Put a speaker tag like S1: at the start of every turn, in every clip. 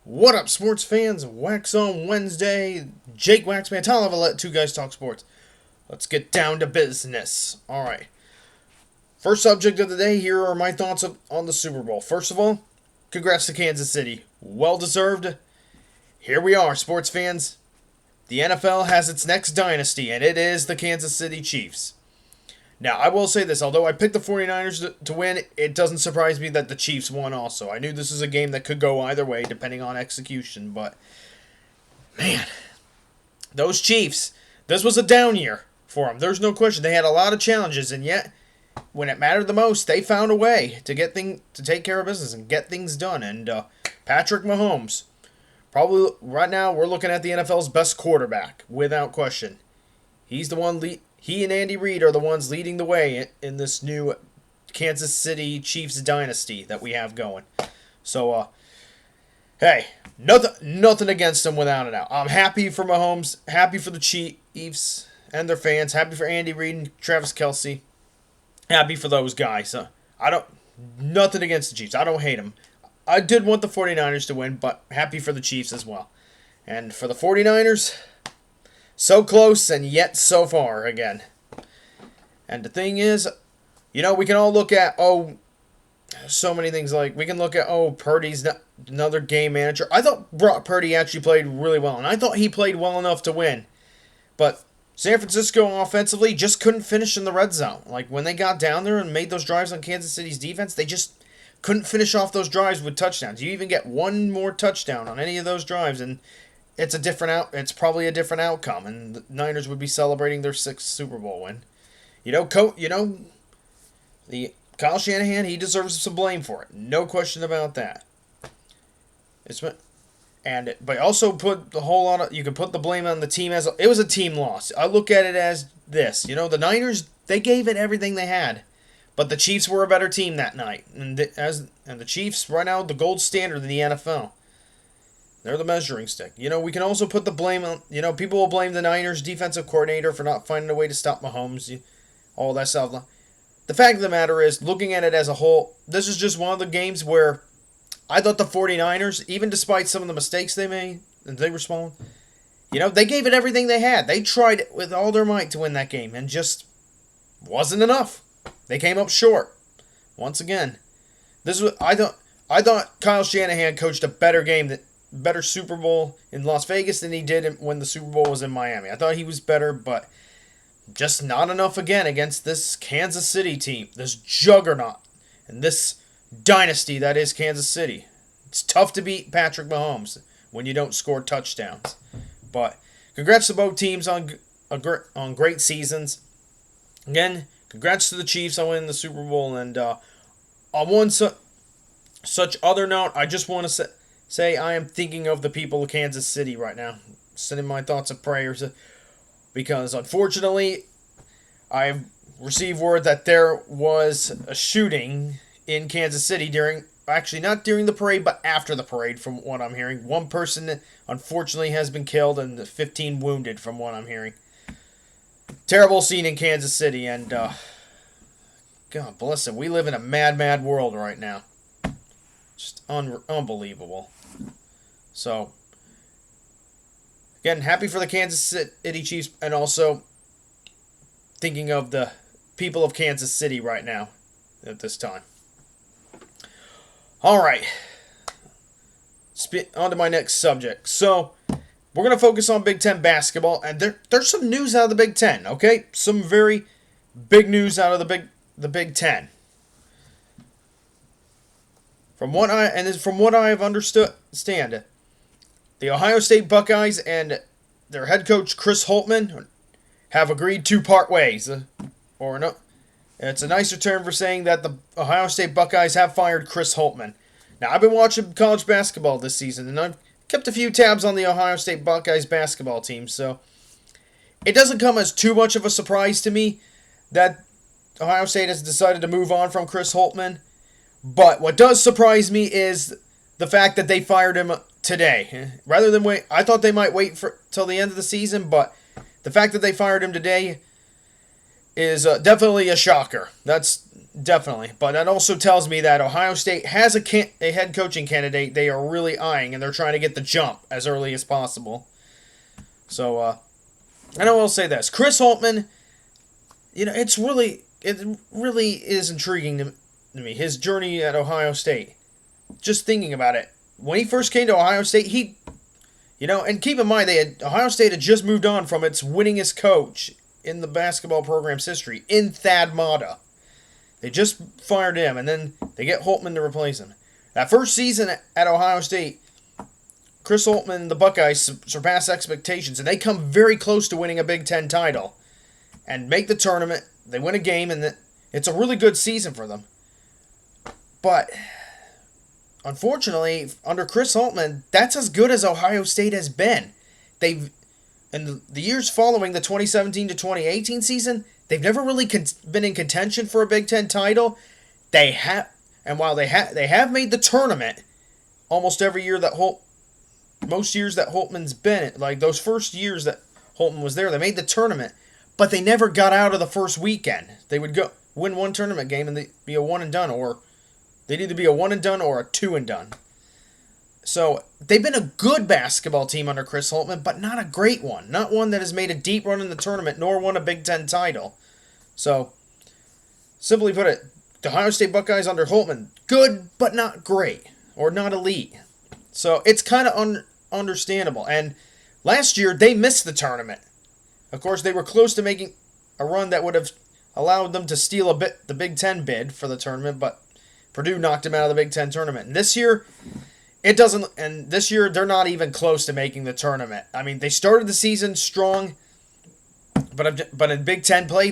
S1: What up, sports fans? Waxon Wednesday. Jake Waxman, Tyler let two guys talk sports. Let's get down to business. All right. First subject of the day, here are my thoughts on the Super Bowl. First of all, congrats to Kansas City. Well deserved. Here we are, sports fans. The NFL has its next dynasty, and it is the Kansas City Chiefs. Now, I will say this. Although I picked the 49ers to win, it doesn't surprise me that the Chiefs won also. I knew this was a game that could go either way, depending on execution. But, man, those Chiefs, this was a down year for them. There's no question. They had a lot of challenges, and yet, when it mattered the most, they found a way to take care of business and get things done. And Patrick Mahomes, probably right now, we're looking at the NFL's best quarterback, without question. He's the one He and Andy Reid are the ones leading the way in this new Kansas City Chiefs dynasty that we have going. So, hey, nothing against them without a doubt. I'm happy for Mahomes, happy for the Chiefs and their fans, happy for Andy Reid and Travis Kelce, happy for those guys. Nothing against the Chiefs. I don't hate them. I did want the 49ers to win, but happy for the Chiefs as well. And for the 49ers, so close and yet so far again. And the thing is, we can all look at, so many things. Like, we can look at, Purdy's another game manager. I thought Brock Purdy actually played really well, and I thought he played well enough to win. But San Francisco offensively just couldn't finish in the red zone. Like, when they got down there and made those drives on Kansas City's defense, they just couldn't finish off those drives with touchdowns. You even get one more touchdown on any of those drives, and it's probably a different outcome, and the Niners would be celebrating their 6th Super Bowl win. The Kyle Shanahan, he deserves some blame for it. No question about that. But also you can put the blame on the team it was a team loss. I look at it as this. The Niners, they gave it everything they had, but the Chiefs were a better team that night, and the Chiefs right now the gold standard in the NFL. They're the measuring stick. We can also put the blame on, people will blame the Niners defensive coordinator for not finding a way to stop Mahomes, all that stuff. The fact of the matter is, looking at it as a whole, this is just one of the games where I thought the 49ers, even despite some of the mistakes they made, and they were small, they gave it everything they had. They tried with all their might to win that game, and just wasn't enough. They came up short. Once again, I thought Kyle Shanahan coached a better Super Bowl in Las Vegas than he did when the Super Bowl was in Miami. I thought he was better, but just not enough again against this Kansas City team, this juggernaut, and this dynasty that is Kansas City. It's tough to beat Patrick Mahomes when you don't score touchdowns. But congrats to both teams on great seasons. Again, congrats to the Chiefs on winning the Super Bowl. And on one such other note, I just want to say I am thinking of the people of Kansas City right now, sending my thoughts and prayers, because unfortunately I've received word that there was a shooting in Kansas City not during the parade, but after the parade, from what I'm hearing. One person unfortunately has been killed and 15 wounded from what I'm hearing. Terrible scene in Kansas City, and God bless it, we live in a mad, mad world right now. Just unbelievable. So, again, happy for the Kansas City Chiefs, and also thinking of the people of Kansas City right now at this time. All right. On to my next subject. So, we're going to focus on Big Ten basketball, and there's some news out of the Big Ten, okay? Some very big news out of the Big Ten. From what I've understood, the Ohio State Buckeyes and their head coach Chris Holtman have agreed to part ways, or no, it's a nicer term for saying that the Ohio State Buckeyes have fired Chris Holtman. Now, I've been watching college basketball this season, and I've kept a few tabs on the Ohio State Buckeyes basketball team, so it doesn't come as too much of a surprise to me that Ohio State has decided to move on from Chris Holtman. But what does surprise me is the fact that they fired him today. Rather than wait, I thought they might wait till the end of the season, but the fact that they fired him today is definitely a shocker. That's definitely. But that also tells me that Ohio State has a head coaching candidate they are really eyeing, and they're trying to get the jump as early as possible. So, and I will say this. Chris Holtman, it really is intriguing to me. His journey at Ohio State. Just thinking about it. When he first came to Ohio State, and keep in mind, Ohio State had just moved on from its winningest coach in the basketball program's history, in Thad Matta. They just fired him, and then they get Holtman to replace him. That first season at Ohio State, Chris Holtman and the Buckeyes surpass expectations, and they come very close to winning a Big Ten title and make the tournament. They win a game, and it's a really good season for them. But unfortunately, under Chris Holtman, that's as good as Ohio State has been. In the years following the 2017 to 2018 season, they've never really been in contention for a Big Ten title. While they have made the tournament almost every year most years that Holtman's been, like those first years that Holtman was there, they made the tournament, but they never got out of the first weekend. They would go win one tournament game and they'd be a one and done, or they'd either be a one and done or a two and done. So they've been a good basketball team under Chris Holtman, but not a great one. Not one that has made a deep run in the tournament, nor won a Big Ten title. So, simply put it, the Ohio State Buckeyes under Holtman, good but not great, or not elite. So it's kind of understandable. And last year, they missed the tournament. Of course, they were close to making a run that would have allowed them to steal the Big Ten bid for the tournament, but Purdue knocked them out of the Big Ten tournament. And this year, they're not even close to making the tournament. I mean, they started the season strong, but in Big Ten play,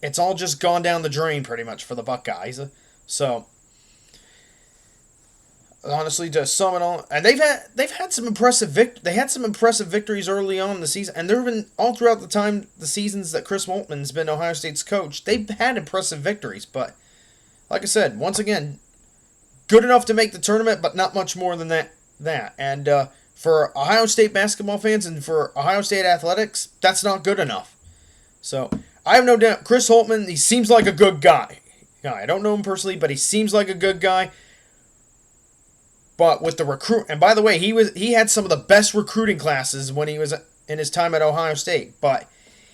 S1: it's all just gone down the drain pretty much for the Buckeyes. So, honestly, to sum it all, and they've had some impressive victories early on in the season, and there have been all throughout the seasons that Chris Holtman's been Ohio State's coach, they've had impressive victories, but like I said, once again, good enough to make the tournament, but not much more than that. And for Ohio State basketball fans and for Ohio State athletics, that's not good enough. So I have no doubt Chris Holtman, he seems like a good guy. I don't know him personally, but he seems like a good guy. But with the recruit, and by the way, he had some of the best recruiting classes when he was in his time at Ohio State, but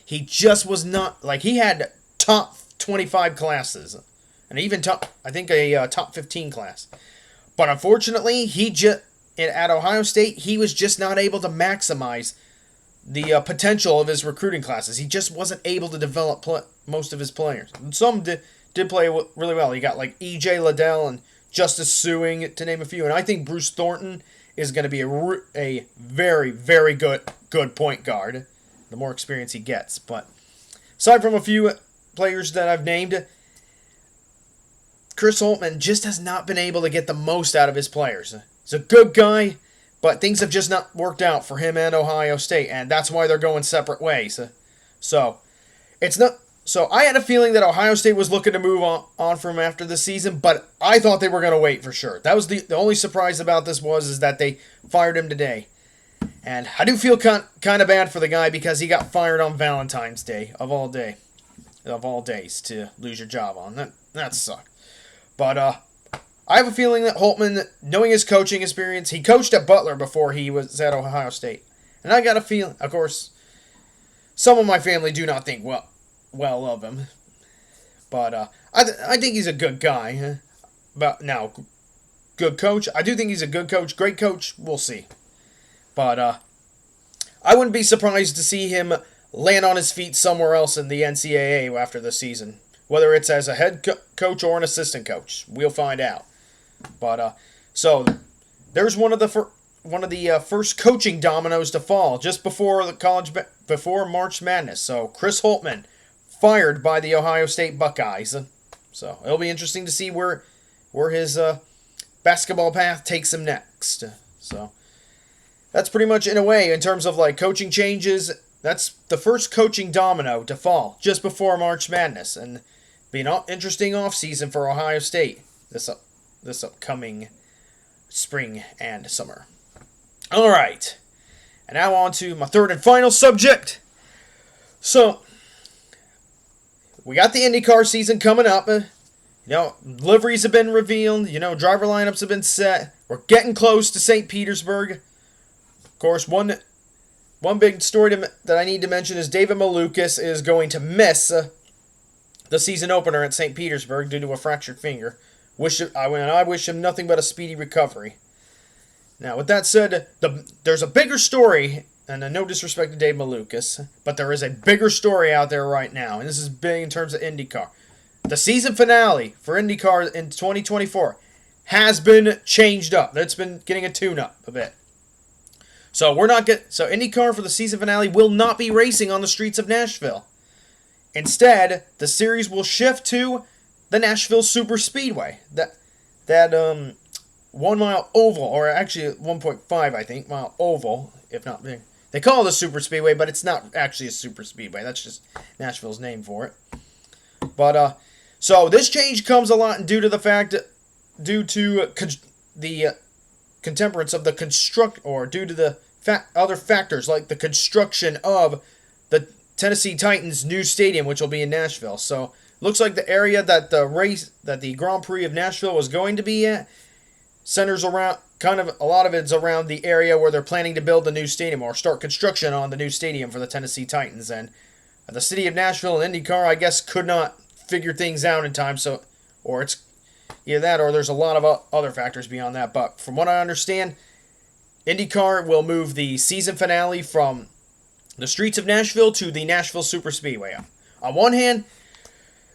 S1: he just was not, like, he had top 25 classes. And even top 15 class. But unfortunately, at Ohio State, he was just not able to maximize the potential of his recruiting classes. He just wasn't able to develop most of his players. And some did play really well. You got like E.J. Liddell and Justice Suing, to name a few. And I think Bruce Thornton is going to be a very, very good point guard, the more experience he gets. But aside from a few players that I've named, Chris Holtman just has not been able to get the most out of his players. He's a good guy, but things have just not worked out for him and Ohio State, and that's why they're going separate ways. So I had a feeling that Ohio State was looking to move on from him after the season, but I thought they were going to wait for sure. That was the only surprise about this is that they fired him today. And I do feel kind of bad for the guy because he got fired on Valentine's Day, of all days to lose your job on. That sucked. But I have a feeling that Holtman, knowing his coaching experience, he coached at Butler before he was at Ohio State. And I got a feeling, of course, some of my family do not think well of him. But I think he's a good guy. But now, good coach. I do think he's a good coach. Great coach. We'll see. But I wouldn't be surprised to see him land on his feet somewhere else in the NCAA after the season. Whether it's as a head coach or an assistant coach, we'll find out. But so there's one of the first coaching dominoes to fall just before before March Madness. So Chris Holtman fired by the Ohio State Buckeyes. So it'll be interesting to see where his basketball path takes him next. So that's pretty much, in a way, in terms of like coaching changes. That's the first coaching domino to fall just before March Madness, and be an interesting offseason for Ohio State this upcoming spring and summer. All right, and now on to my third and final subject. So, we got the IndyCar season coming up. Liveries have been revealed. Driver lineups have been set. We're getting close to St. Petersburg. Of course, one big story that I need to mention is David Malukas is going to miss the season opener at St. Petersburg due to a fractured finger. I wish him nothing but a speedy recovery. Now, with that said, there's a bigger story, and no disrespect to Dave Malukas, but there is a bigger story out there right now, and this is big in terms of IndyCar. The season finale for IndyCar in 2024 has been changed up. It's been getting a tune-up a bit. So IndyCar for the season finale will not be racing on the streets of Nashville. Instead, the series will shift to the Nashville Superspeedway. That 1 mile oval, or actually 1.5, I think, mile oval, if not big. They call it a Superspeedway, but it's not actually a Superspeedway. That's just Nashville's name for it. But so this change comes a lot due to the contemporance of the due to the other factors like the construction of the Tennessee Titans' new stadium, which will be in Nashville. So looks like the area that the Grand Prix of Nashville was going to be at centers around a lot of it's around the area where they're planning to build the new stadium or start construction on the new stadium for the Tennessee Titans. And the city of Nashville and IndyCar, I guess, could not figure things out in time. Or it's either that or there's a lot of other factors beyond that. But from what I understand, IndyCar will move the season finale from the streets of Nashville to the Nashville Superspeedway. On one hand,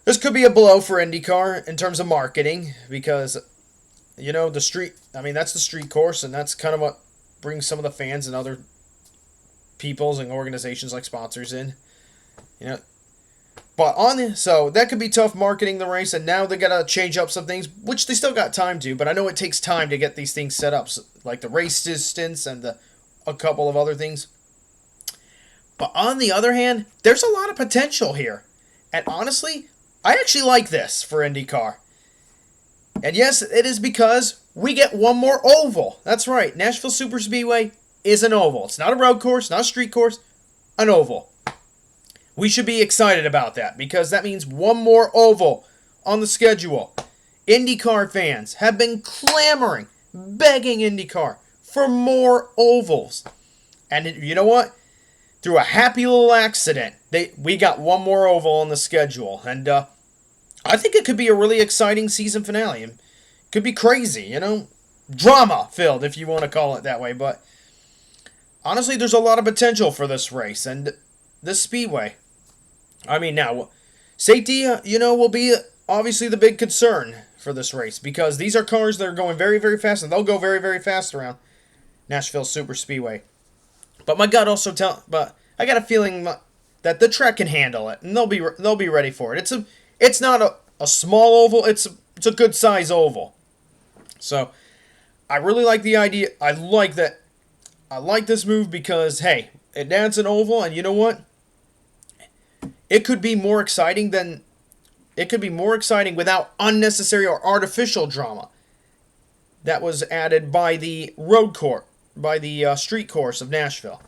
S1: this could be a blow for IndyCar in terms of marketing because, that's the street course, and that's kind of what brings some of the fans and other peoples and organizations like sponsors in. So that could be tough marketing the race, and now they got to change up some things, which they still got time to, but I know it takes time to get these things set up, like the race distance and a couple of other things. But on the other hand, there's a lot of potential here. And honestly, I actually like this for IndyCar. And yes, it is because we get one more oval. That's right, Nashville Superspeedway is an oval. It's not a road course, not a street course, an oval. We should be excited about that because that means one more oval on the schedule. IndyCar fans have been clamoring, begging IndyCar for more ovals. And you know what? Through a happy little accident, we got one more oval on the schedule. And I think it could be a really exciting season finale. It could be crazy, drama-filled, if you want to call it that way. But honestly, there's a lot of potential for this race and this speedway. Now, safety, will be obviously the big concern for this race because these are cars that are going very, very fast, and they'll go very, very fast around Nashville Superspeedway. But I got a feeling that the track can handle it, and they'll be ready for it. It's not a small oval. It's a good size oval. So I really like the idea. I like that. I like this move because hey, it adds an oval, and you know what? It could be more exciting without unnecessary or artificial drama that was added by the street course of Nashville.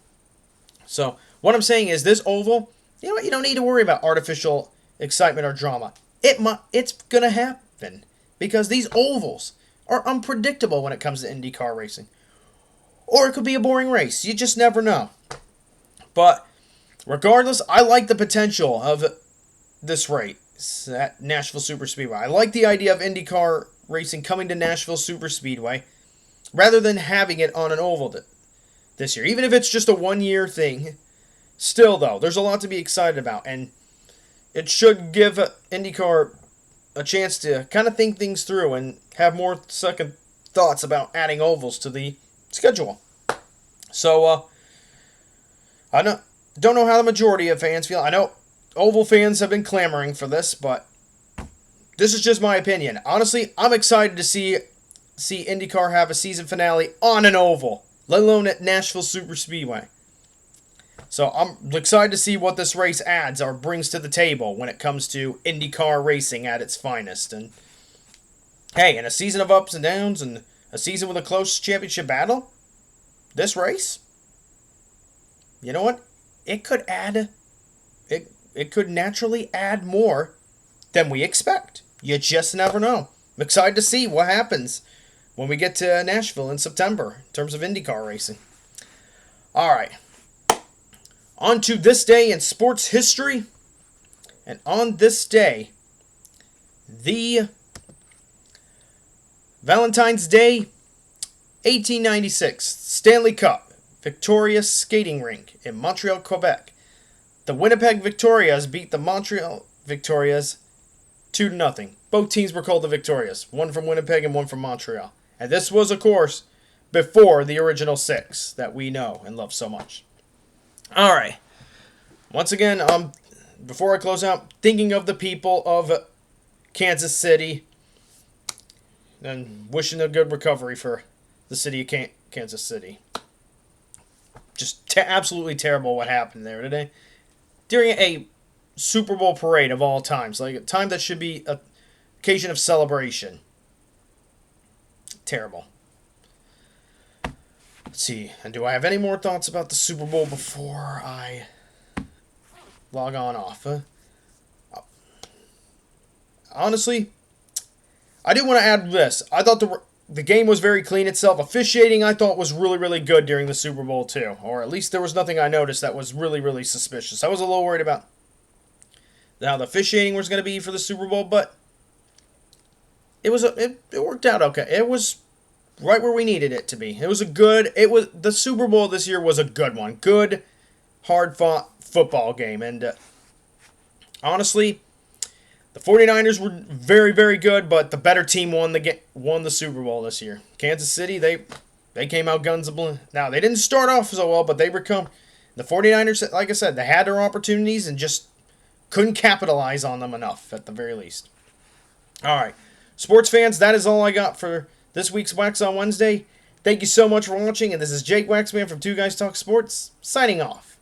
S1: So what I'm saying is this oval, you don't need to worry about artificial excitement or drama. It's going to happen because these ovals are unpredictable when it comes to IndyCar racing. Or it could be a boring race. You just never know. But regardless, I like the potential of this race at Nashville Superspeedway. I like the idea of IndyCar racing coming to Nashville Superspeedway rather than having it on an oval this year. Even if it's just a one-year thing, still, though, there's a lot to be excited about. And it should give IndyCar a chance to kind of think things through and have more second thoughts about adding ovals to the schedule. So, I don't know how the majority of fans feel. I know oval fans have been clamoring for this, but this is just my opinion. Honestly, I'm excited to see IndyCar have a season finale on an oval, let alone at Nashville Superspeedway. So I'm excited to see what this race adds or brings to the table when it comes to IndyCar racing at its finest. And hey, in a season of ups and downs and a season with a close championship battle, this race, you know what? It could it could naturally add more than we expect. You just never know. I'm excited to see what happens when we get to Nashville in September in terms of IndyCar racing. All right. On to this day in sports history. And on this day, the Valentine's Day 1896 Stanley Cup Victorious Skating Rink in Montreal, Quebec. The Winnipeg Victorias beat the Montreal Victorias 2-0. Both teams were called the Victorias, one from Winnipeg and one from Montreal. And this was, of course, before the original 6 that we know and love so much. All right. Once again, before I close out, thinking of the people of Kansas City and wishing a good recovery for the city of Kansas City. Just absolutely terrible what happened there today. During a Super Bowl parade of all times. Like a time that should be an occasion of celebration. Terrible. Let's see. And do I have any more thoughts about the Super Bowl before I log on off? Honestly, I do want to add this. I thought the game was very clean itself. Officiating, I thought, was really, really good during the Super Bowl, too. Or at least there was nothing I noticed that was really, really suspicious. I was a little worried about how the officiating was going to be for the Super Bowl, but it worked out okay. It was right where we needed it to be. The Super Bowl this year was a good one. Good, hard-fought football game. And honestly, the 49ers were very, very good, but the better team won the Super Bowl this year. Kansas City, they came out guns a-blazing. Now, they didn't start off so well, but they become the 49ers, like I said, they had their opportunities and just couldn't capitalize on them enough, at the very least. All right. Sports fans, that is all I got for this week's Waxon Wednesday. Thank you so much for watching, and this is Jake Waxman from Two Guys Talk Sports, signing off.